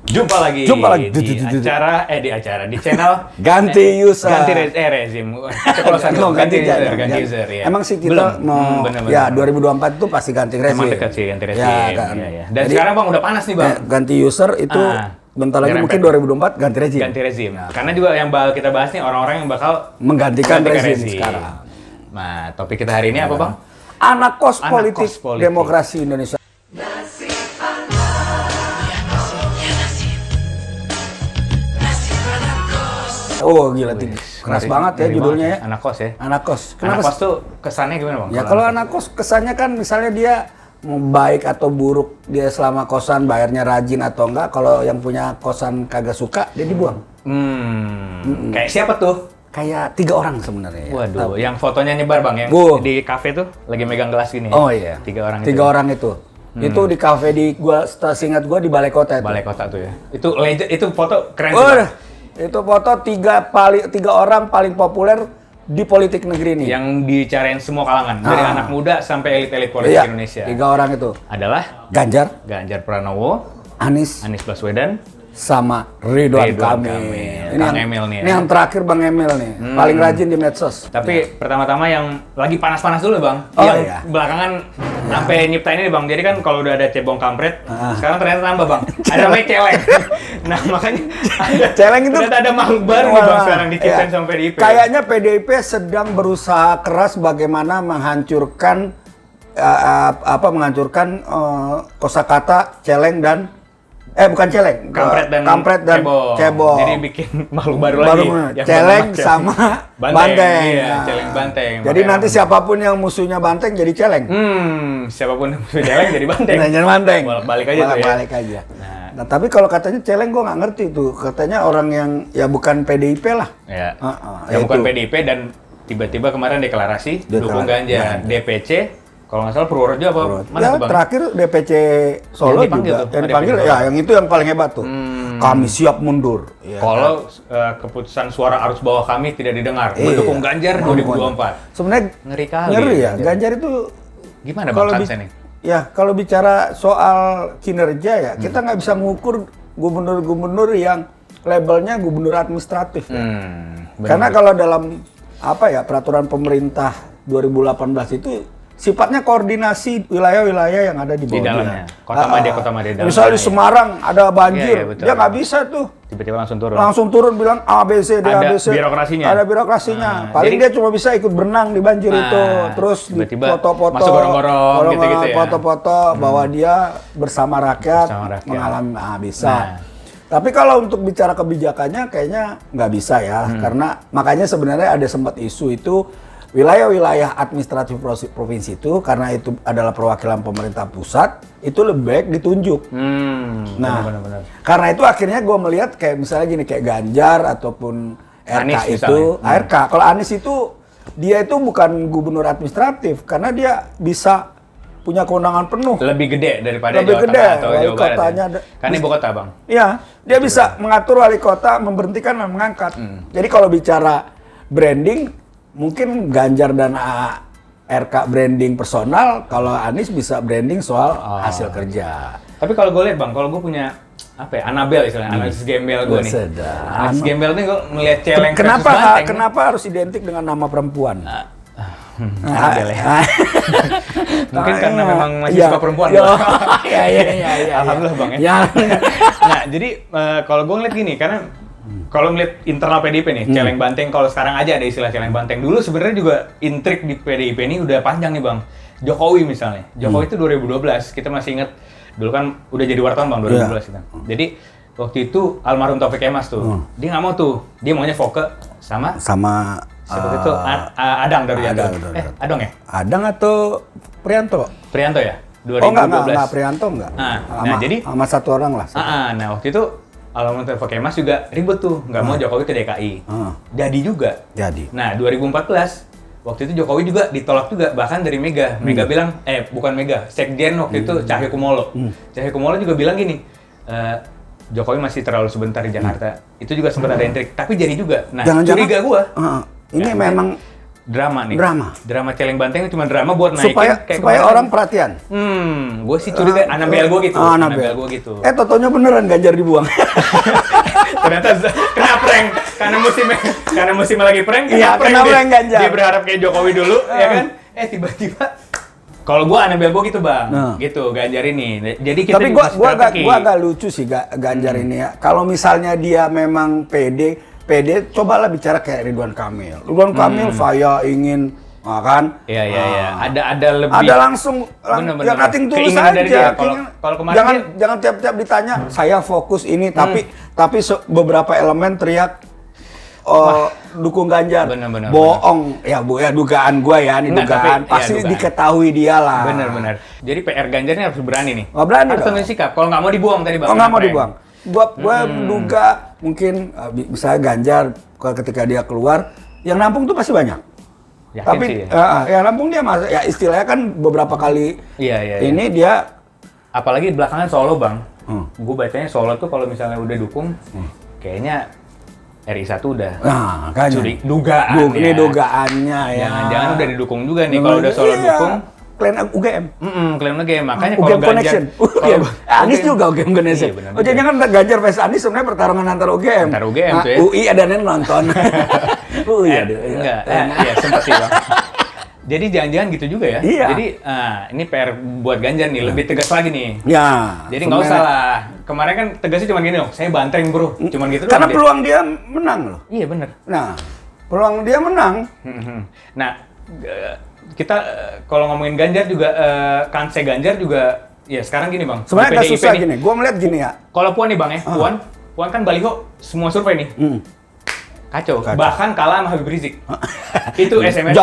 Jumpa lagi di channel ganti user. Rezim. Ganti user ya. Emang sih kita mau ya 2024 itu pasti ganti rezim. Emang dekat sih ganti rezim. Ya, kan. Ya. Dan jadi, sekarang Bang udah panas nih Bang. Ganti user itu bentar lagi mungkin 2024 ganti rezim. Ganti rezim. Karena juga yang bakal kita bahas nih orang-orang yang bakal menggantikan rezim sekarang. Nah, topik kita hari ini apa Bang? Anak kos politik demokrasi Indonesia. Oh gila, keras banget ya judulnya ya. Anak kos ya. Anak kos. Anak kos tuh kesannya gimana Bang? Ya kalau anak kos kesannya kan misalnya dia mau baik atau buruk dia selama kosan bayarnya rajin atau enggak. Kalau yang punya kosan kagak suka dia dibuang. Kayak siapa tuh? Kayak 3 orang sebenarnya. Ya. Waduh, yang fotonya nyebar Bang, yang di kafe tuh lagi megang gelas gini. Oh iya. 3 orang. 3 orang itu. Itu di kafe di gua seingat gua di Balai Kota itu. Balai Kota tuh ya. Itu legend, itu foto keren sih. Itu foto 3 orang paling populer di politik negeri ini. Yang dibicarain semua kalangan, dari anak muda sampai elit-elit politik Indonesia. 3 orang itu adalah Ganjar Pranowo, Anies Baswedan, sama Ridwan Kamil. Ini yang terakhir Bang Emil nih, paling rajin di medsos. Tapi pertama-tama yang lagi panas-panas dulu Bang. Belakangan sampai nyiptain ini Bang. Jadi kan kalau udah ada cebong kampret, sekarang ternyata tambah Bang. Ada namanya celeng. Nah makanya celeng itu ternyata ada makhluk baru nih Bang sekarang diciptain sama PDIP. Kayaknya PDIP sedang berusaha keras bagaimana menghancurkan kosakata celeng dan bukan celeng, kampret dan cebong. Jadi bikin makhluk baru lagi. Celeng sama banteng. Iya, celeng banteng. Jadi nanti siapapun yang musuhnya banteng jadi celeng. Siapapun yang musuhnya celeng jadi banteng. Jadi banteng. Bolak-balik aja tuh ya. Nah, tapi kalau katanya celeng gue nggak ngerti tuh. Katanya orang yang ya bukan PDIP lah. Ya. Yang bukan PDIP dan tiba-tiba kemarin deklarasi dukung Ganjar. DPC kalau nggak salah Purworejo apa mana tuh Bang? Terakhir DPC Solo juga. Yang dipanggil yang itu yang paling hebat tuh. Kami siap mundur. Kalau keputusan suara arus bawah kami tidak didengar, mendukung Ganjar 2024. Sebenarnya ngeri kali. Ngeri ya. Ganjar itu gimana Bang kansnya nih? Ya kalau bicara soal kinerja ya, kita nggak bisa mengukur gubernur-gubernur yang labelnya gubernur administratif. Karena kalau dalam peraturan pemerintah 2018 itu sifatnya koordinasi wilayah-wilayah yang ada di bawah. Di dalamnya. Kota Madya. Misalnya di Semarang ada banjir, dia nggak bisa tuh. Tiba-tiba langsung turun. Langsung turun bilang A, B, C, D, A, B, C. Ada birokrasinya. Paling dia cuma bisa ikut berenang di banjir itu. Terus tiba-tiba foto-foto. Masuk gorong-gorong gitu-gitu ya. Foto-foto bahwa dia bersama rakyat. Mengalami bisa. Tapi kalau untuk bicara kebijakannya kayaknya nggak bisa ya. Karena makanya sebenarnya ada sempat isu itu wilayah-wilayah administratif provinsi itu karena itu adalah perwakilan pemerintah pusat itu lebih baik ditunjuk. Benar. Karena itu akhirnya gue melihat kayak misalnya gini kayak Ganjar ataupun RK Anies itu RK. Kalau Anies itu dia itu bukan gubernur administratif karena dia bisa punya kewenangan penuh. Lebih gede daripada Jawa Tengah atau Jawa Barat. Kan ibu kota Bang. Iya, dia bisa mengatur wali kota, memberhentikan dan mengangkat. Jadi kalau bicara branding mungkin Ganjar dan RK branding personal, kalau Anies bisa branding soal hasil kerja. Tapi kalau gue lihat Bang, kalau gue punya Anabel istilahnya, analisis gembel gue nih. Analisis gembel nih gue melihat celeng versus banteng. Kenapa harus identik dengan nama perempuan? Anabel ya. Mungkin karena memang masih suka perempuan. Iya. Alhamdulillah Bang ya. Nah, jadi kalau gue ngeliat gini, karena kalau ngeliat internal PDIP nih, celeng banteng, kalau sekarang aja ada istilah celeng banteng. Dulu sebenarnya juga intrik di PDIP ini udah panjang nih Bang. Jokowi misalnya. Jokowi itu 2012, kita masih ingat. Dulu kan udah jadi wartawan Bang, 2012 kita. Jadi waktu itu almarhum Taufik Kemas tuh, dia nggak mau tuh. Dia maunya fokus sama seperti itu Adang dari Adang. Adang ya? Adang atau Prianto? Prianto ya? 2012. Oh enggak, Prianto enggak. Nah, jadi sama satu orang lah. Nah, waktu itu almarhum Taufik Kemas juga ribut tuh, nggak mau Jokowi ke DKI. Jadi juga. Nah, 2014 waktu itu Jokowi juga ditolak juga, bahkan dari Mega. Mega bilang, bukan Mega, Sekjen waktu itu Cahyokumolo. Cahyokumolo juga bilang gini, Jokowi masih terlalu sebentar di Jakarta. Itu juga sempat ada intrik, tapi jadi juga. Nah, curiga gua. Ini memang drama nih. Drama celeng banteng itu cuma drama buat naikin supaya orang perhatian. Gue sih curiga Anabel gue gitu. Anabel gue gitu. Totonya beneran Ganjar dibuang. Ternyata kena prank karena musimnya lagi prank. Iya, kena prank Ganjar. Dia berharap kayak Jokowi dulu, ya kan? Tiba-tiba. Kalau gue Anabel gue gitu bang, gitu Ganjar ini. Jadi kita. Tapi gue agak lucu sih Ganjar ini ya. Kalau misalnya dia memang pede, cobalah bicara kayak Ridwan Kamil. Ridwan Kamil saya ingin kan? Iya. Ada lebih. Ada langsung bener. Ya nating tulus aja. Kalau kemarin jangan tiap-tiap ditanya saya fokus ini tapi beberapa elemen teriak dukung Ganjar. Bener. Bohong. Ya Bu ya dugaan gua ya, ini dugaan. Pasti dugaan. Diketahui dia lah. Bener. Jadi PR Ganjar ini harus berani nih. Berani harus ambil sikap. Kalau nggak mau dibuang tadi bang. Kalau nggak mau dibuang. Gua duga mungkin bisa Ganjar ketika dia keluar yang nampung tuh pasti banyak. Yakin tapi sih, ya? Yang nampung dia ya istilahnya kan beberapa kali ini dia apalagi belakangan Solo bang. Gue bacanya Solo tuh kalau misalnya udah dukung kayaknya RI1 udah dugaan ini dugaannya ya. Jangan-jangan udah didukung juga nih kalau udah Solo dukung. Klaim UGM. Klaim UGM. Makanya kalau Ganjar... Anies juga UGM Connection. Jangan Ganjar vs Anies sebenarnya pertarungan antara UGM. Antara UGM tuh ya. UI ada yang nonton. UI ada. Enggak. Iya, sempat sih Bang. Jadi jangan-jangan gitu juga ya. Iya. Jadi ini PR buat Ganjar nih, lebih tegas lagi nih. Ya. Jadi nggak usah lah. Kemarin kan tegasnya cuma gini loh, saya banteng bro. Cuman gitu karena peluang dia menang loh. Iya bener. Nah, peluang dia menang. Nah, kita kalau ngomongin Ganjar juga, kanse Ganjar juga, ya sekarang gini bang. Sebenarnya nggak susah gini, gue melihat gini ya. Kalau Puan nih bang ya, Puan kan baliho semua survei nih. Kacau. Bahkan kalah sama Habib Rizik. Itu SMRC.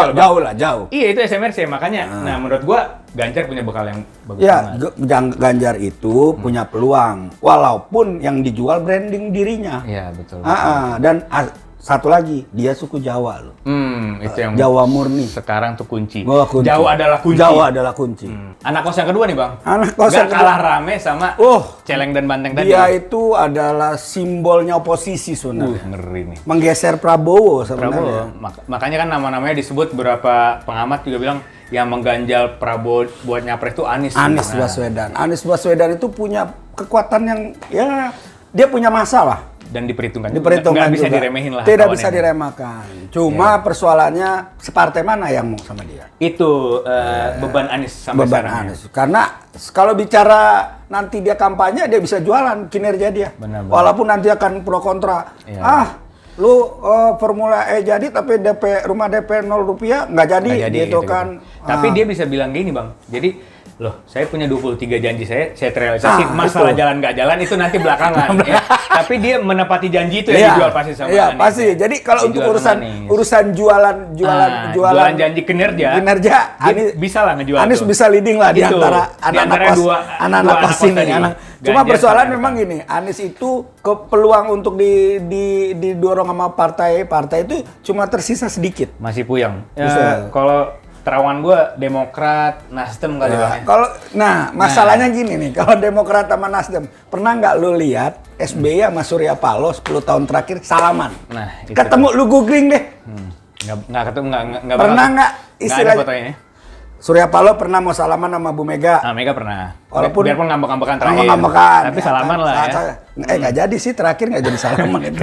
Jauh. Iya itu SMRC, makanya. Nah menurut gua Ganjar punya bekal yang bagus banget. Ganjar itu punya peluang, walaupun yang dijual branding dirinya. Iya betul. Dan satu lagi, dia suku Jawa loh. Itu yang Jawa murni. Sekarang tuh kunci. Jawa adalah kunci. Anak kos yang kedua nih bang. Anak kos yang kalah rame sama celeng dan banteng tadi. Dia itu adalah simbolnya oposisi sebenarnya. Ngeri nih. Menggeser Prabowo sebenarnya. Makanya kan nama-namanya disebut beberapa pengamat juga bilang yang mengganjal Prabowo buat nyapres itu Anies. Baswedan. Anies Baswedan itu punya kekuatan yang ya dia punya masalah. Dan diperhitungkan nggak bisa diremehin lah. Tidak bisa diremehkan. Cuma persoalannya separtai mana yang mau sama dia. Itu beban Anies sampai sekarang. Anies. Karena kalau bicara nanti dia kampanye, dia bisa jualan kinerja dia. Benar. Walaupun nanti akan pro kontra. Lu Formula E jadi tapi rumah DP 0 rupiah nggak jadi gitu kan. Tapi dia bisa bilang gini bang. Jadi loh, saya punya 23 janji saya terrealisasi. Masalah jalan nggak jalan itu nanti belakangan. Tapi dia menepati janji itu yang dijual pasti sama Anies. Iya, pasti. Jadi kalau untuk urusan jualan janji kinerja Anies bisa lah ngejual. Anies bisa leading lah di antara anak-anak kos ini. Cuma persoalan memang gini, Anies itu peluang untuk didorong sama partai itu cuma tersisa sedikit. Masih puyeng. Kalau terawan gue Demokrat, Nasdem kali bang. Masalahnya gini nih, kalau Demokrat sama Nasdem, pernah nggak lu lihat SBY sama Surya Paloh 10 tahun terakhir salaman? Nah, itu ketemu lu googling deh. Nggak ketemu nggak. Pernah nggak istilah fotonya? Surya Paloh pernah mau salaman sama Bu Mega. Mega pernah. Walaupun biarpun ngambek-ngambekan terakhir. Tapi salaman lah ya. Nggak jadi sih terakhir nggak jadi salaman itu.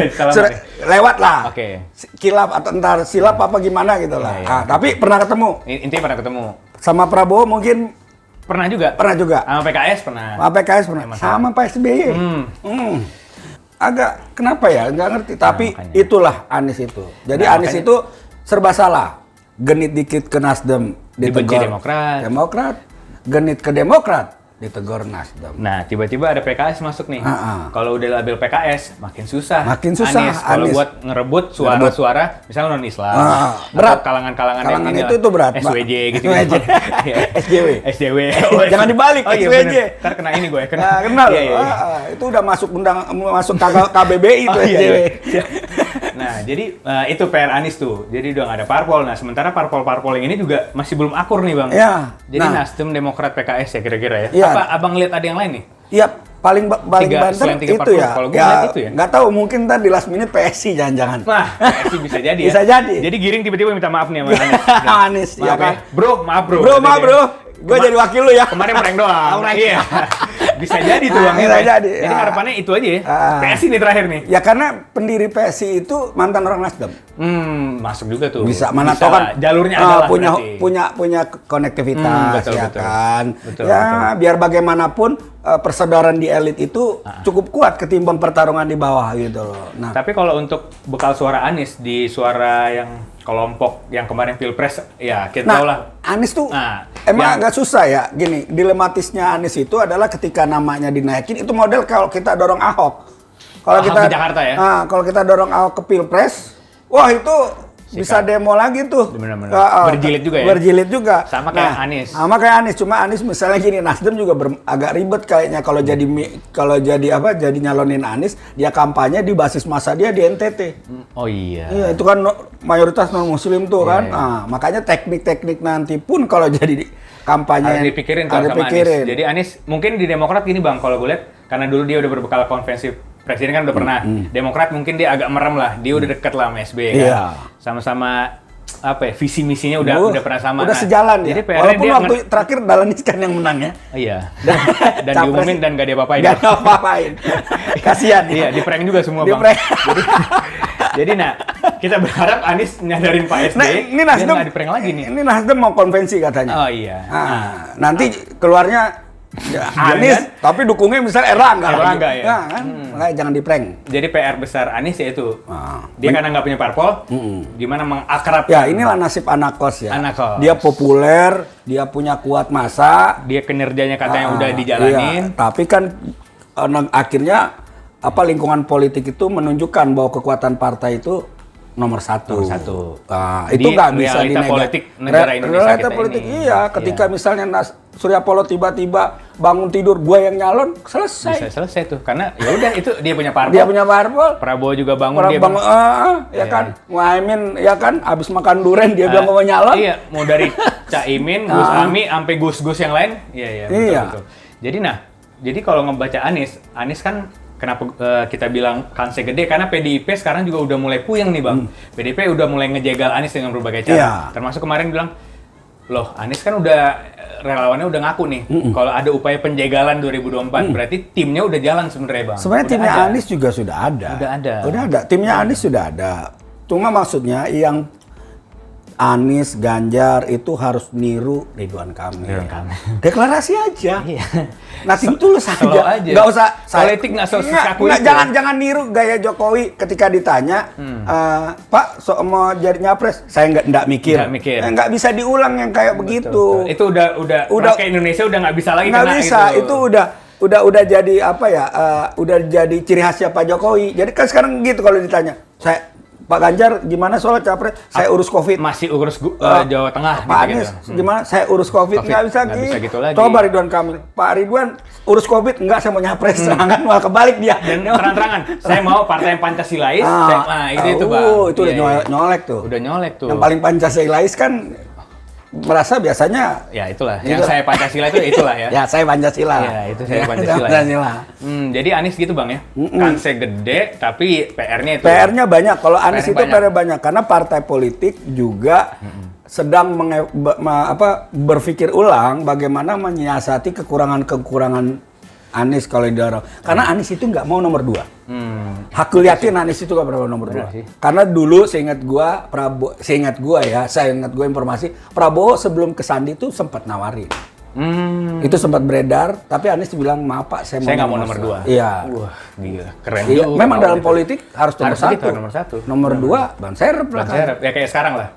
Lewat lah. Oke. Kilap atau entar silap apa gimana gitu lah. Tapi pernah ketemu. Intinya pernah ketemu. Sama Prabowo mungkin pernah juga. Sama PKS pernah. Sama Pak SBY. Agak kenapa ya? Nggak ngerti. Tapi itulah Anies itu. Jadi Anies itu serba salah. Genit dikit ke Nasdem dibenci Demokrat, genit ke Demokrat ditegur Nasdem. Nah, tiba-tiba ada PKS masuk nih. Kalau udah label PKS, makin susah. Anies. Kalau buat ngerebut suara-suara, misalnya non-Islam, berat. Kalangan itu berat. SWJ gitu. SJW. Jangan dibalik, SWJ. Ntar kena ini gue. Kenal. Itu udah masuk KBBI itu SJW. Nah, jadi itu PR Anies tuh. Jadi udah nggak ada parpol. Nah, sementara parpol-parpol yang ini juga masih belum akur nih, Bang. Ya. Jadi Nasdem, Demokrat, PKS ya kira-kira ya. Ya. Apa Abang lihat ada yang lain nih? Iya, paling banter itu ya. Kalau gue ngeliat itu ya. Nggak tahu, mungkin ntar di last minute PSI jangan-jangan. Nah, PSI bisa jadi ya. Bisa jadi. Jadi Giring tiba-tiba minta maaf nih sama Anies. Anies, ya kan? Bro, maaf bro. Bro, maaf bro. Gue jadi wakil lu ya. Kemarin prank doang. Prank. Iya. Bisa jadi tuh Bang. Bisa jadi. Jadi harapannya itu aja ya. PSI nih terakhir nih. Ya karena pendiri PSI itu mantan orang Nasdem. Masuk juga tuh. Bisa, mana tau kan jalurnya adalah punya konektivitas, betul, ya betul. kan. Betul, ya betul. biar bagaimanapun persaudaraan di elit itu cukup kuat ketimbang pertarungan di bawah gitu loh. Nah, tapi kalau untuk bekal suara Anies di suara yang kelompok yang kemarin Pilpres, ya kita tahu lah. Anies tuh emang agak susah ya. Gini, dilematisnya Anies itu adalah ketika namanya dinaikin itu model kalau kita dorong Ahok. Kalau Ahok kita di Jakarta ya. Kalau kita dorong Ahok ke Pilpres, wah itu bisa demo lagi tuh. Benar-benar. Berjilid juga ya. Berjilid juga. Sama kayak Anies. Sama kayak Anies, cuma Anies misalnya gini, Nasdem juga agak ribet kayaknya kalau jadi nyalonin Anies, dia kampanye di basis masa dia di NTT. Oh iya. Iya, itu kan mayoritas non muslim tuh kan. Nah, makanya teknik-teknik nanti pun kalau jadi kampanye harus dipikirin tuh sama Anies. Jadi Anies mungkin di Demokrat gini Bang, kalau gue lihat karena dulu dia udah berbekal konvensi presiden kan udah pernah. Demokrat mungkin dia agak merem lah, dia udah deket lah sama SBY kan. Iya. Sama-sama apa ya, visi misinya udah pernah sama. Udah sejalan ya. Jadi walaupun waktu terakhir Dahlan Iskan yang menang ya. Iya. Dan diumumin dan gak diapa-apain. Gak diapa-apain. Kasihan. Iya, di prank juga semua Bang. Jadi kita berharap Anies nyadarin Pak SBY. Ini Nasdem nggak di prank lagi nih. Ini Nasdem mau konvensi katanya. Oh iya. Nanti keluarnya Anies, tapi dukungnya misalnya Erlangga. Ya. Nah, kan? Makanya jangan di prank. Jadi PR besar Anies yaitu dia karena nggak punya parpol, gimana mengakrab. Ya inilah nasib anak kos ya. Anak kos. Dia populer, dia punya kuat masa, dia kinerjanya katanya udah dijalanin. Iya, tapi kan akhirnya lingkungan politik itu menunjukkan bahwa kekuatan partai itu nomor satu. Nah, itu nggak bisa dinegasi. Politik negara Indonesia realita politik ini. Iya, ketika misalnya Surya Paloh tiba-tiba bangun tidur, gua yang nyalon, selesai. Bisa selesai tuh, karena ya udah itu dia punya parpol. Dia punya parpol. Prabowo juga bangun ya kan. Muhaimin ya kan, abis makan durian dia bilang mau nyalon. Iya, mau dari Caimin, Gus Ami, sampai Gus-Gus yang lain. Iya. Betul. Jadi kalau ngebaca Anies kan kenapa kita bilang kansnya gede? Karena PDIP sekarang juga udah mulai puyeng nih Bang. PDIP udah mulai ngejegal Anies dengan berbagai cara. Iya. Termasuk kemarin bilang, loh Anies kan relawannya udah ngaku nih. Kalau ada upaya penjegalan 2024, berarti timnya udah jalan sebenarnya Bang. Sebenarnya timnya Anies juga sudah ada. Udah ada. Timnya Anies sudah ada. Cuma maksudnya yang Anies, Ganjar itu harus niru Ridwan Kamil. Deklarasi aja. Iya. Nanti tulus aja. Nggak usah politik nggak sekaku itu. Jangan niru gaya Jokowi ketika ditanya, Pak, mau jadi nyapres, saya nggak mikir. Nggak bisa diulang yang kayak begitu. Itu udah kayak Indonesia udah nggak bisa lagi. Nggak bisa. Itu udah jadi apa ya? Udah jadi ciri khasnya Pak Jokowi. Jadi kan sekarang gitu kalau ditanya, Pak Ganjar gimana soal capres? Saya urus COVID. Masih urus Jawa Tengah. Pak Anies gimana? Saya urus COVID. Nggak bisa gitu lagi. Coba Ridwan Kamil. Pak Ridwan urus COVID, enggak saya mau nyapres. Kan malah kebalik dia. Dan terang-terangan, saya mau partai yang Pancasilais. Itu Pak. Itu udah nyolek tuh. Udah nyolek tuh. Yang paling Pancasilais kan merasa biasanya ya itulah yang saya Pancasila itulah ya. Ya saya Pancasila. Ya itu saya Pancasila. Jadi Anies gitu Bang ya. Kansnya gede tapi PR-nya itu. PR-nya banyak. Kalau Anies itu PR-nya banyak karena partai politik juga sedang berpikir ulang bagaimana menyiasati kekurangan Anies kalau didorong. Karena Anies itu nggak mau nomor 2. Aku yakin Anies itu nggak pernah nomor 2. Karena dulu seingat gua informasi, Prabowo sebelum ke Sandi itu sempat nawarin. Itu sempat beredar, tapi Anies bilang, maaf Pak, saya nggak mau nomor 2. Iya. Wah, gila. Keren juga. Memang dalam itu. politik harus nomor 1. Nomor 2, Ban Serep lah. Ya kayak sekarang lah.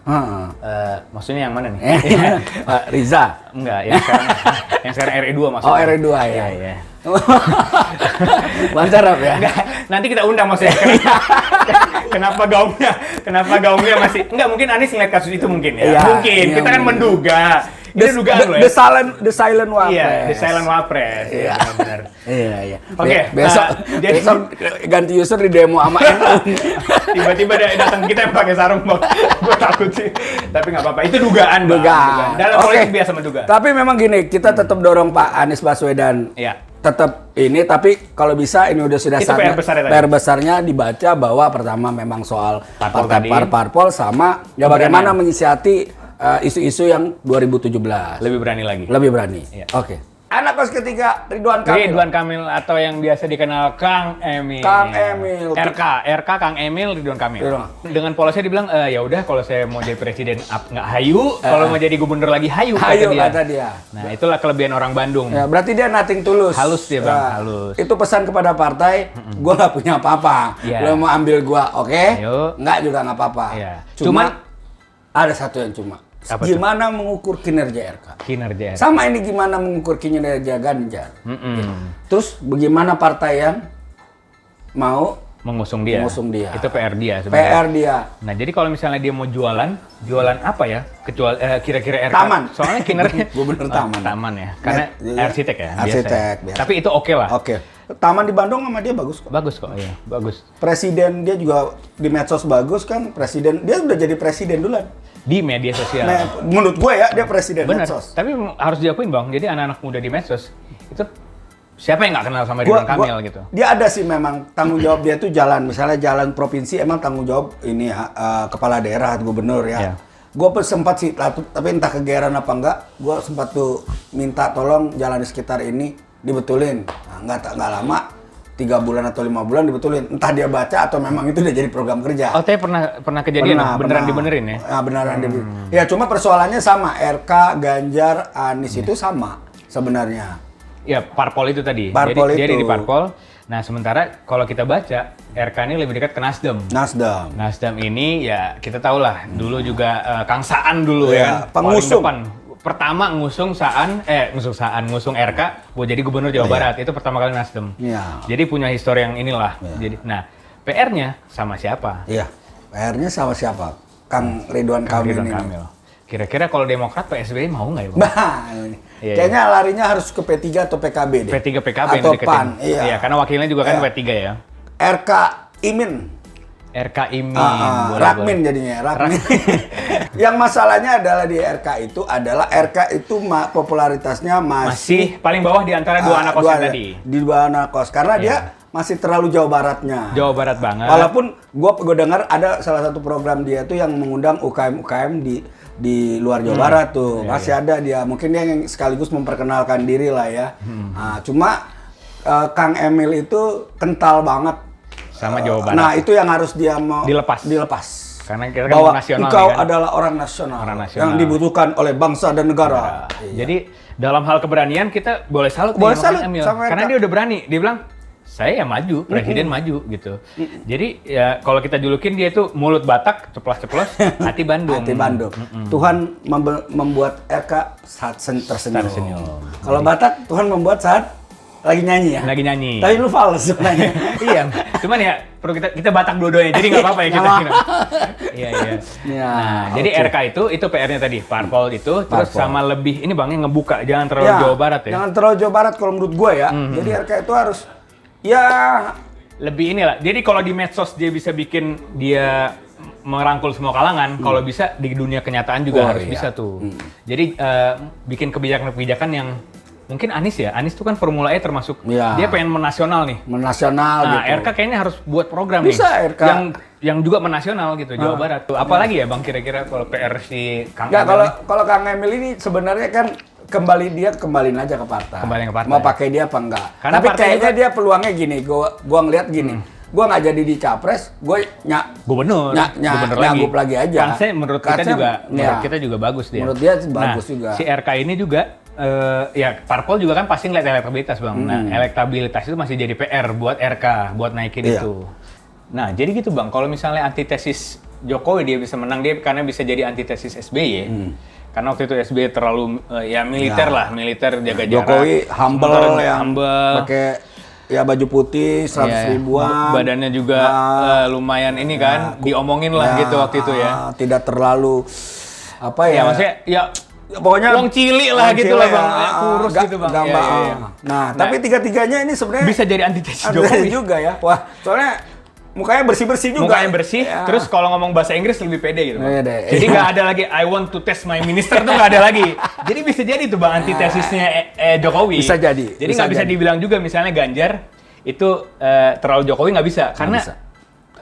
Maksudnya yang mana nih? Riza. Enggak, yang sekarang RE2 maksudnya. Oh, RE2 ya. Iya. Ban Serep ya. Nanti kita undang maksudnya. Kenapa gaungnya masih mungkin Anies ngeliat kasus itu mungkin ya. Mungkin kita kan menduga. The silent wapres. Iya, the silent wapres. Iya, benar. Iya. Oke, besok ganti user di demo sama NU. Tiba-tiba datang kita pakai sarung, Bang. Gue takut sih. Tapi nggak apa-apa. Itu dugaan. Dalam politik biasa menduga. Tapi memang gini, kita tetap dorong Pak Anies Baswedan. Iya. tetap ini, tapi kalau bisa ini udah sudah Itu PR besarnya tadi. PR besarnya dibaca bahwa pertama memang soal Parpol partai tadi. parpol sama ya bagaimana menyiasati isu-isu yang 2017. Lebih berani lagi. Lebih berani. Iya. Oke. Anak kos ketiga Ridwan Kamil. Ridwan Kamil atau yang biasa dikenal Kang Emil. Kang Emil. RK Kang Emil Ridwan Kamil. Ridwan. Dengan polosnya dibilang ya udah kalau saya mau jadi presiden nggak hayu, kalau mau jadi gubernur lagi hayu, Hayu dia. kata dia. Nah, itulah kelebihan orang Bandung. Ya, berarti dia nothing tulus. Halus dia, Bang, Nah, halus. Itu pesan kepada partai, gua nggak punya apa-apa. Iya. Lo mau ambil gua, oke? Ayo. Nggak juga nggak apa-apa. Iya. Cuma ada satu yang cuma. Apa tuh? Gimana mengukur kinerja RK? Kinerja. Sama ini gimana mengukur kinerja Ganjar. Mm-mm. Terus bagaimana partai yang mau Mengusung dia. Itu PR dia sebenarnya. PR dia. Nah, jadi kalau misalnya dia mau jualan apa ya? Kecuali kira-kira RK. Taman. Soalnya kinerja Gubernur taman. Taman ya. Karena Iya. arsitek ya, Arsitek, biasa. biasa. Tapi itu oke lah. Oke. Taman di Bandung sama dia bagus kok. Bagus kok, iya, bagus. Presiden dia juga di medsos bagus kan. Presiden dia udah jadi presiden duluan. Di media sosial. Nah, menurut gue ya dia presiden Bener. medsos. Tapi harus diakuin, Bang. Jadi anak-anak muda di medsos itu siapa yang nggak kenal sama Ridwan Kamil gitu. Dia ada sih memang tanggung jawab dia tuh jalan, misalnya jalan provinsi emang tanggung jawab ini ya kepala daerah, gubernur ya. Iya. Gue sempat sih, tapi entah kegeeran apa enggak, gue sempat tuh minta tolong jalan di sekitar ini dibetulin. Nah, nggak lama, 3 bulan atau 5 bulan dibetulin. Entah dia baca atau memang itu udah jadi program kerja. Oh, tapi pernah kejadian beneran dibenerin ya? Ya beneran dibenerin. Ya cuma persoalannya sama, RK, Ganjar, Anies itu sama sebenarnya. Ya, parpol itu tadi. Parpol jadi itu. di parpol. Nah, sementara kalau kita baca, RK ini lebih dekat ke Nasdem. Nasdem. Nasdem ini ya kita tahu lah, dulu juga Kang Saan dulu Iya, ya kan. pengusung. Paling depan. Pertama ngusung RK buat jadi gubernur Jawa Iya. Barat. Itu pertama kali Nasdem. Iya. Jadi punya histori yang inilah. Iya. Jadi, nah, PR-nya sama siapa? Iya. PR-nya sama siapa? Kang Ridwan Kang Kamil Ridwan ini. Kamil. Kira-kira kalau Demokrat PSBY mau nggak ya, Bang? Bah, ini. Iya, Kayaknya larinya harus ke P3 atau PKB deh. P3 PKB yang atau deketin. PAN. Iya. Karena wakilnya juga kan Iya. P3 ya. RK Imin. RK Imin. boleh, Rakmin boleh. jadinya, Rakmin. Yang masalahnya adalah di RK itu popularitasnya Masih paling bawah di antara dua anak kos yang tadi. Di dua anak kos karena dia masih terlalu Jawa Baratnya. Jawa Barat banget. Walaupun gue dengar ada salah satu program dia tuh yang mengundang UKM di luar Jawa Barat tuh. Masih ada dia. Mungkin dia yang sekaligus memperkenalkan diri lah ya. Nah, cuma Kang Emil itu kental banget Sama Jawa Barat. Nah, itu yang harus dia mau Dilepas. Karena kita kan bahwa nasional engkau kan? adalah orang nasional, Orang nasional. yang dibutuhkan oleh bangsa dan negara. Iya. Jadi dalam hal keberanian kita boleh salut Boleh nih sama salut Kang Emil. sama Karena RK. dia udah berani. Dia bilang, saya ya maju, presiden maju gitu. Jadi ya kalau kita julukin dia itu mulut Batak, ceplos-ceplos, hati Bandung. Hati Bandung. Tuhan membuat RK saat tersenyum. Tersenyum. Kalau Batak, Tuhan membuat saat lagi nyanyi ya. Lagi nyanyi. Tapi lu fals sebenarnya. Iya, cuman ya perlu kita Batak dua-duanya, jadi nggak apa-apa ya kita. Nggak Iya, iya. Ya, Nah, jadi oke. RK itu PR-nya tadi, parpol itu, terus Parpol. sama lebih ini Bang, yang ngebuka, jangan terlalu Jawa Barat ya. Jangan terlalu Jawa Barat kalau menurut gue ya. Jadi RK itu harus ya Lebih inilah. Jadi kalau di medsos dia bisa bikin dia merangkul semua kalangan, kalau bisa di dunia kenyataan juga Oh, harus iya. bisa tuh. Jadi bikin kebijakan-kebijakan yang mungkin Anies ya, Anies tuh kan Formula E termasuk Iya. dia pengen menasional nih. menasional Nah, gitu. RK kayaknya harus buat program Bisa, nih. RK. Yang juga menasional gitu, Jawa Barat tuh. Apalagi ya Bang kira-kira kalau PR si Kang Nggak, Emil kalau Kang Emil ini sebenarnya kan kembaliin aja ke partai. Kembali ke partai. Mau pakai dia apa enggak. Karena Tapi partai kayaknya juga- dia peluangnya gini, gua ngeliat gini. Gua nggak jadi di capres, gue gubernur nyagup lagi aja. Kansnya menurut kita Kansnya, juga ya. menurut kita juga bagus dia. Menurut dia bagus Nah, juga. Si RK ini juga ya parpol juga kan pasti ngeliat elektabilitas Bang. Nah, elektabilitas itu masih jadi PR buat RK, buat naikin Iya. itu. Nah, jadi gitu Bang, kalau misalnya antitesis Jokowi dia bisa menang dia karena bisa jadi antitesis SBY. Karena waktu itu SBY terlalu ya militer lah, militer jaga jarak. Jokowi humble Sementara ya, humble. pakai ya baju putih 100 Iya, ribuan. badannya juga lumayan ini kan, diomongin lah gitu waktu itu ya. Tidak terlalu apa Ya ya? maksudnya ya Pokoknya wong cili lah wong gitu cili lah Bang, ya, ya, kurus gitu Bang. gampang. Iya, iya. Nah, tapi tiga-tiganya ini sebenarnya Bisa jadi antitesis ada Jokowi. juga ya. Wah, soalnya mukanya bersih-bersih juga. Mukanya bersih, terus kalau ngomong bahasa Inggris lebih pede gitu, Bang. Pede. Jadi nggak ada lagi I want to test my minister tuh nggak ada lagi. Jadi bisa jadi tuh Bang antitesisnya Jokowi. Bisa jadi. Jadi nggak bisa dibilang juga misalnya Ganjar itu terlalu Jokowi nggak bisa karena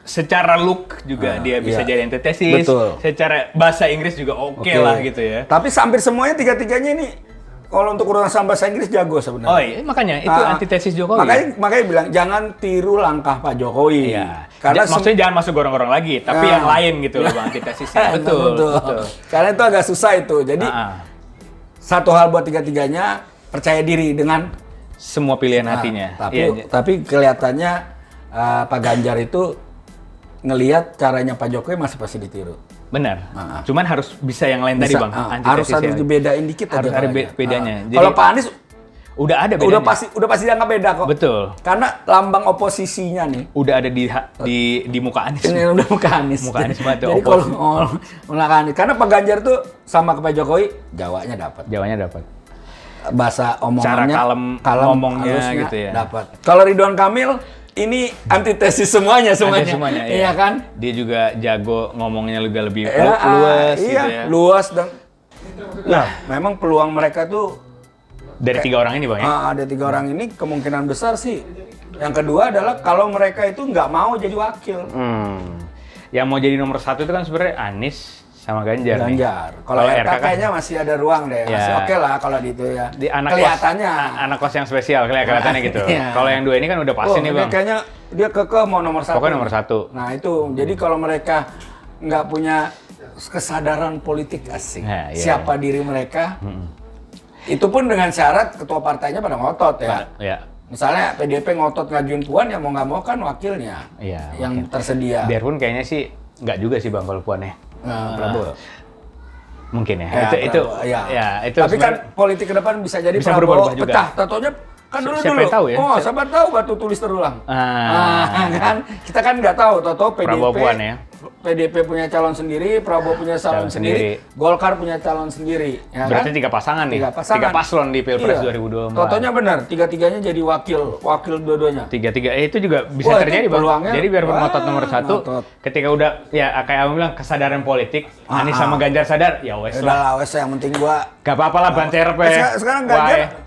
secara look juga dia bisa jadi antitesis. Betul. Secara bahasa Inggris juga oke lah gitu ya. Tapi hampir semuanya tiga-tiganya ini kalau untuk urusan bahasa Inggris jago sebenarnya. Oh iya, makanya itu antitesis Jokowi. Makanya bilang jangan tiru langkah Pak Jokowi. Iya. Karena maksudnya jangan masuk gorong-gorong lagi, tapi yang lain gitu loh Bang antitesisnya. Betul. Karena itu agak susah itu. Jadi satu hal buat tiga-tiganya percaya diri dengan semua pilihan hatinya. Tapi kelihatannya Pak Ganjar itu ngelihat caranya Pak Jokowi masih pasti ditiru. Benar. Cuman harus bisa yang lain tadi Bang. Harus dibedain dikit harus aja. Harus ada bedanya. Kalau Pak Anies udah ada bedanya. Udah pasti dianggap beda kok. Betul. Karena lambang oposisinya nih udah ada di muka Anies. Ini udah muka Anies. Muka Anies banget. Jadi kalau muka Anies, karena Pak Ganjar tuh sama ke Pak Jokowi, Jawanya dapat. Bahasa omongannya, cara kalem ngomongnya gitu ya. Dapat. Kalau Ridwan Kamil ini antitesis semuanya. Iya kan? Dia juga jago ngomongnya lebih luas gitu ya. Luas dan memang peluang mereka tuh dari 3 orang ini Bang ya? Ada 3 orang ini kemungkinan besar sih. Yang kedua adalah kalau mereka itu nggak mau jadi wakil. Yang mau jadi nomor 1 itu kan sebenarnya Anies sama Ganjar. Kalau RK kayaknya masih ada ruang deh. Masih oke lah kalau di itu ya. Kelihatannya. Anak kos yang spesial kelihatannya gitu. Kalau yang 2 ini kan udah pasti nih Bang. Kayaknya dia kekeh mau nomor 1. Pokoknya nomor 1. Nah itu. Jadi kalau mereka nggak punya kesadaran politik asing. Siapa diri mereka. Itu pun dengan syarat ketua partainya pada ngotot ya. Misalnya PDIP ngotot ngajuin Puan, ya mau nggak mau kan wakilnya yang tersedia. Biarpun kayaknya sih nggak juga sih Bang kalau Puannya. Prabowo. Mungkin ya. Itu Tapi kan politik ke depan bisa jadi bisa Prabowo berubah juga. pecah. Tentunya kan dulu. Siapa tahu ya? Siapa tahu batu tulis terulang. Kan kita kan nggak tahu. Toto Prabowo Puan ya. PDIP punya calon sendiri, Prabowo punya calon sendiri, Golkar punya calon sendiri. Ya berarti kan? 3 pasangan nih. 3 paslon di Pilpres 2024. Totonya benar, 3-tiganya jadi wakil dua-duanya. 3 itu juga bisa terjadi Bang. Jadi biar ngotot nomor 1, ketika udah ya kayak Abang bilang kesadaran politik, Anies sama Ganjar sadar, ya wes lah. Wes yang penting gua gak apa-apa lah ban cerpe. Sekarang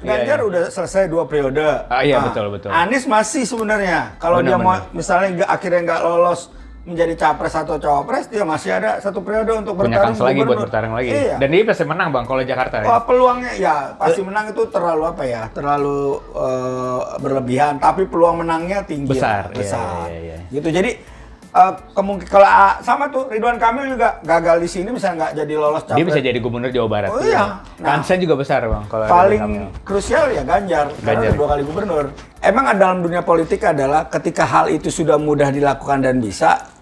Ganjar udah selesai 2 periode. Iya betul. Anies masih sebenarnya. Kalau dia mau misalnya akhirnya nggak lolos menjadi capres atau cawapres, dia masih ada 1 periode untuk bertarung. Punya kans lagi buat bertarung lagi. Iya. Dan dia pasti menang Bang kalau Jakarta. Peluangnya ya pasti menang itu terlalu terlalu berlebihan. Tapi peluang menangnya tinggi. Besar. Iya. Gitu. Jadi kemungkinan kalau sama tuh Ridwan Kamil juga gagal di sini misalnya nggak jadi lolos capres. Dia bisa jadi gubernur Jawa Barat. Oh iya. Kansnya juga besar Bang kalau paling krusial ya Ganjar. Karena 2 kali gubernur. Emang dalam dunia politik adalah ketika hal itu sudah mudah dilakukan dan bisa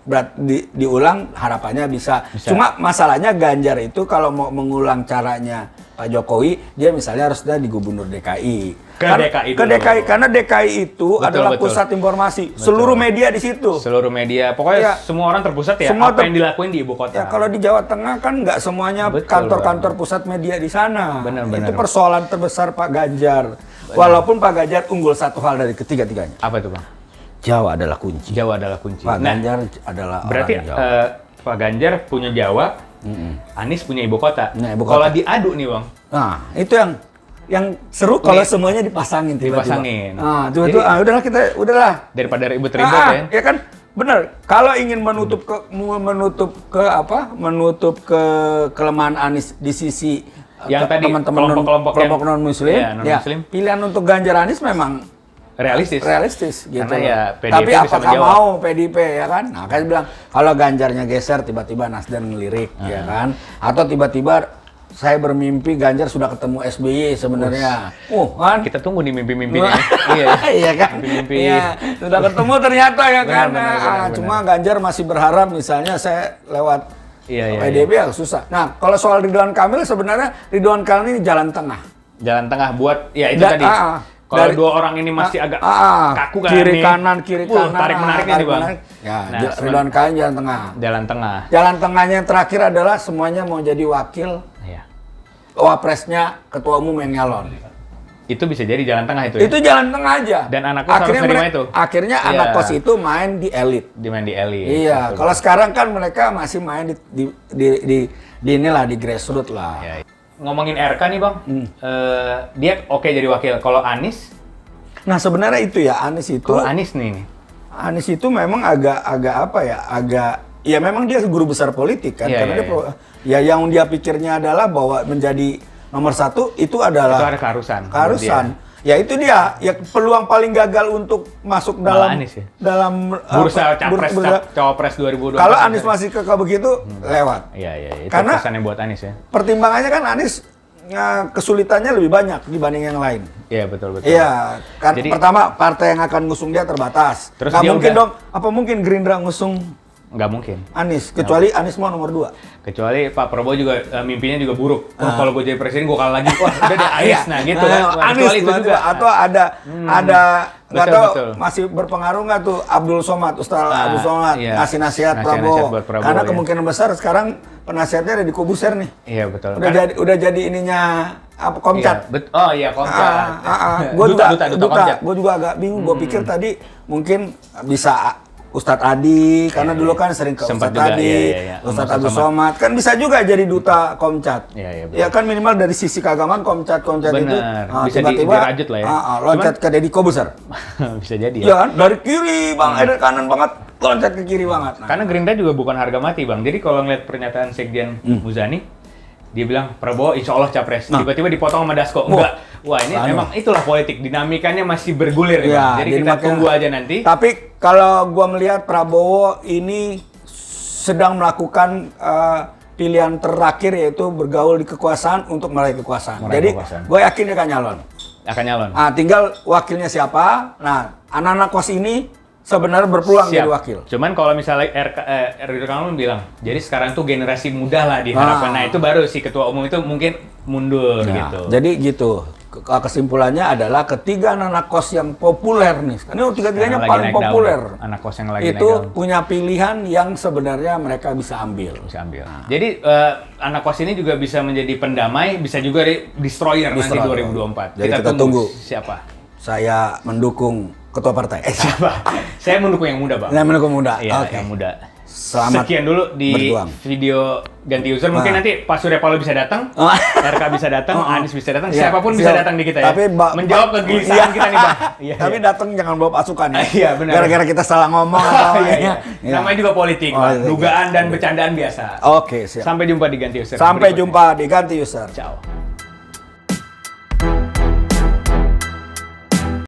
diulang, harapannya bisa. Cuma masalahnya Ganjar itu kalau mau mengulang caranya Pak Jokowi, dia misalnya harusnya di gubernur DKI. Ke DKI karena DKI itu adalah pusat informasi. Seluruh media di situ. Seluruh media. Pokoknya semua orang terpusat ya. Apa yang dilakuin di ibu kota. Ya, kalau di Jawa Tengah kan nggak semuanya kantor-kantor pusat media di sana. Benar. Itu persoalan terbesar Pak Ganjar. Walaupun Pak Ganjar unggul 1 hal dari ketiga-tiganya. Apa itu Bang? Jawa adalah kunci. Pak Ganjar adalah berarti orang Jawa. Pak Ganjar punya Jawa, Anies punya ibu kota. Kalau diadu nih Bang. Nah, itu yang seru kalau semuanya dipasangin tiba-tiba. Nah, udahlah. Daripada ribut-ribut ya. Ya kan? Benar. Kalau ingin menutup kelemahan Anies di sisi yang tadi teman-teman kelompok non-muslim, pilihan untuk Ganjar Anies memang realistis gitu. Karena ya PDIP tapi bisa apakah menjawab. mau PDIP ya kan? Nah, kan bilang kalau Ganjarnya geser tiba-tiba Nasdem ngelirik ya kan? Atau tiba-tiba saya bermimpi Ganjar sudah ketemu SBY sebenarnya. Kan? Kita tunggu nih mimpi-mimpinya. Iya kan? Mimpi. Iya, sudah ketemu ternyata ya kan. Benar. Cuma Ganjar masih berharap misalnya saya lewat PDIP ya susah. Nah, kalau soal Ridwan Kamil sebenarnya Ridwan Kamil ini jalan tengah. Jalan tengah buat ya itu tadi. Kalau 2 orang ini masih agak kaku kan kiri kanan tarik-menarik nih Bang. Ya, Ridwan Kamil jalan tengah. Jalan tengahnya yang terakhir adalah semuanya mau jadi wakil. Wapresnya ketua umum yang nyalon. Itu bisa jadi jalan tengah itu ya? Itu jalan tengah aja. Dan anak kos harus nerima itu? Akhirnya anak kos itu main di elit. Main di elit. Iya, kalau sekarang kan mereka masih main di inilah, di grassroots lah. Ya. Ngomongin RK nih Bang, dia oke jadi wakil. Kalau Anies? Nah sebenarnya itu ya, Anies itu... Kalau Anies nih. Anies itu memang agak apa ya, ya memang dia guru besar politik kan. Karena dia yang dia pikirnya adalah bahwa menjadi nomor 1 itu adalah... Itu ada keharusan. Ya itu dia, ya peluang paling gagal untuk masuk dalam Anies ya? dalam bursa cawapres 2024. Kalau Anies masih kekeh begitu, lewat. Iya, itu karena pesannya buat Anies ya. Pertimbangannya kan Anies kesulitannya lebih banyak dibanding yang lain. Iya, betul. Iya, kan Jadi, pertama partai yang akan ngusung dia terbatas. Terus nggak dia mungkin dong, apa mungkin Gerindra ngusung nggak mungkin. Anies, kecuali Anies mau nomor 2. Kecuali Pak Prabowo juga mimpinya juga buruk. Kalau gue jadi presiden gue kalah lagi. Wah, udah deh Anies. Nah, gitu kan. Anies itu juga. Atau ada nggak tahu betul. masih berpengaruh nggak tuh Abdul Somad, Ustaz Abdul Somad ngasih nasihat Prabowo. Karena kemungkinan besar sekarang penasihatnya ada di Kobuser nih. Iya, betul. Udah jadi ininya apa Komcat. Iya, Komcat. Gue juga agak bingung. Gue pikir tadi mungkin bisa Ustadz Adi, karena dulu kan sering ke Ustadz Adi, Ustadz Abdul Somad, kan bisa juga jadi duta Komcat. Ya kan minimal dari sisi keagamaan Komcat itu. Bisa dirajut lah ya. Loncat ke Deddy Kobuser. Bisa jadi ya. Ya dari kiri bang, dari kanan banget, loncat ke kiri banget. Karena Gerindra juga bukan harga mati bang. Jadi kalau ngeliat pernyataan Sekjen Muzani, dia bilang Prabowo insya Allah capres. Tiba-tiba dipotong sama Dasko. Enggak. Wah ini memang itulah politik. Dinamikanya masih bergulir. Ya, jadi kita tunggu aja nanti. Tapi kalau gua melihat Prabowo ini sedang melakukan pilihan terakhir yaitu bergaul di kekuasaan untuk meraih kekuasaan. Jadi gue yakin dia akan nyalon. Tinggal wakilnya siapa. Nah anak-anak kos ini sebenarnya berpeluang jadi wakil. Cuman kalau misalnya Ridwan Kamil bilang, jadi sekarang tuh generasi muda lah diharapkan. Nah itu baru si ketua umum itu mungkin mundur gitu. Jadi gitu. Kesimpulannya adalah ketiga anak kos yang populer nih. Karena tiga-tiganya paling populer. Anak kos yang lagi itu punya pilihan yang sebenarnya mereka bisa ambil. Jadi anak kos ini juga bisa menjadi pendamai, bisa juga destroyer nanti 2024. Jadi kita tunggu. Siapa? Saya mendukung ketua partai. Siapa? Saya mendukung yang muda, Bang. Saya mendukung muda. Iya, yang muda. Selamat sekian dulu di berjuang. Video ganti user. Mungkin nanti Pak Surya Paloh bisa datang, RK bisa datang, Anies bisa datang, siapapun bisa datang di kita ya. Tapi menjawab kegelisahan kita nih, Bang. Tapi datang jangan bawa pasukan ya. Iya, benar. Gara-gara kita salah ngomong atau Namanya juga politik, Bang. Dugaan dan bercandaan biasa. Oke, siap. Sampai jumpa di ganti user. Sampai jumpa di ganti user. Ciao.